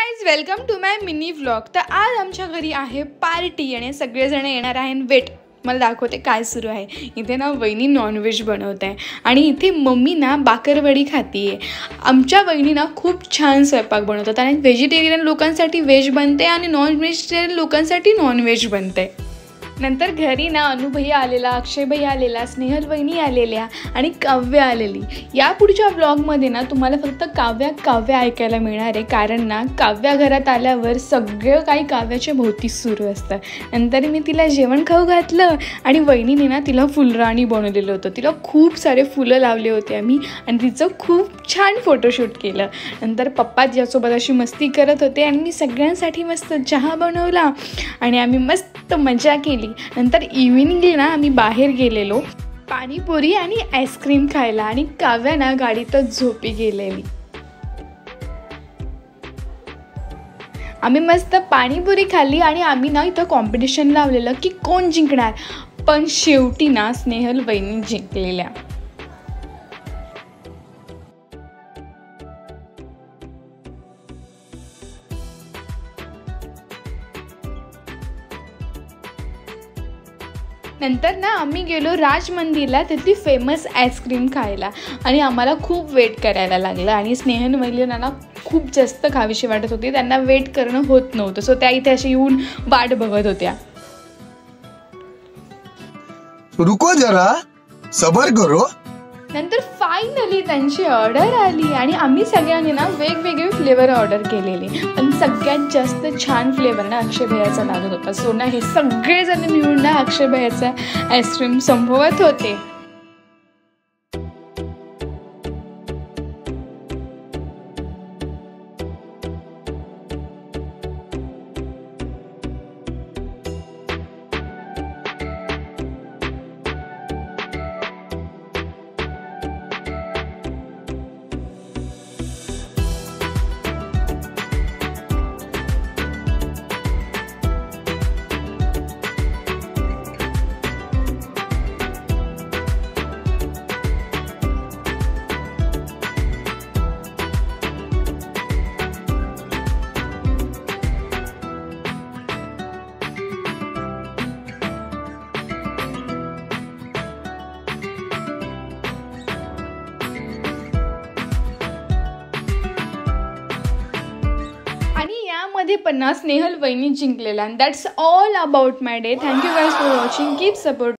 Guys welcome to my mini vlog. तर आज आमच्या घरी आहे पार्टी आणि सगळेजण येणार आहेत। वेट मला दाखवते काय सुरू आहे। इथे ना वहिनी नॉनव्हेज बनवत आहे आणि इथे मम्मी ना बाकरवडी खातीये। आमच्या वहिनी ना खूप छान स्वयंपाक बनवतात आणि व्हेजिटेरियन लोकांसाठी व्हेज बनते आणि नॉन व्हेजिटेरियन लोकांसाठी नॉनव्हेज बनते। नंतर घरी ना अनु भैया आलेला, अक्षय भैया आलेला, स्नेहल वहिनी आलेल्या आणि काव्य आलेली। या पुढच्या व्लॉगमध्ये ना तुम्हाला फक्त काव्य ऐकायला मिळणार आहे, कारण ना काव्या घरात आल्यावर सगळं काही काव्याच्या भोवती सुरू असतं। नंतर मी तिला जेवण खाऊ घातलं आणि वहिनीने ना तिला फुलराणी बनवलेलं होतं। तिला खूप सारे फुलं लावले होते आम्ही आणि तिचं खूप छान फोटोशूट केलं। नंतर पप्पा तिच्यासोबत अशी मस्ती करत होते आणि मी सगळ्यांसाठी मस्त चहा बनवला आणि आम्ही मस्त मजा केली। नंतर इव्हिनिंगला ना आम्ही बाहेर गेलेलो पाणीपुरी आणि आईस्क्रीम खायला आणि काव्या ना गाडीतच झोपी गेलेली। आम्ही मस्त पाणीपुरी खाल्ली आणि आम्ही ना इथं कॉम्पिटिशन लावलेलं की कोण जिंकणार, पण शेवटी ना स्नेहल वहिनी जिंकलेल्या। नंतर ना आम्ही गेलो राज मंदिरला, तिथली फेमस आईस्क्रीम खायला आणि आम्हाला खूप वेट करायला लागलं आणि स्नेहल वहिनींना ना खूप जास्त खावीशी वाटत होती। त्यांना वेट करणं होत नव्हतं, सो त्या इथे अशी येऊन वाट बघत होत्या। रुको जरा सबर करो। नंतर फायनली त्यांची ऑर्डर आली आणि आम्ही सगळ्यांनी ना वेगवेगळे फ्लेवर ऑर्डर केलेले, पण सगळ्यात जास्त छान फ्लेवर ना अक्षय भैयाचा लागत होता। सो ना हे सगळेजण मिळून ना अक्षय भैयाचा आईस्क्रीम संपवत होते। मध्ये पण ना स्नेहल वहिनी जिंकलेला। And that's all about my day. Thank you guys for watching, keep support.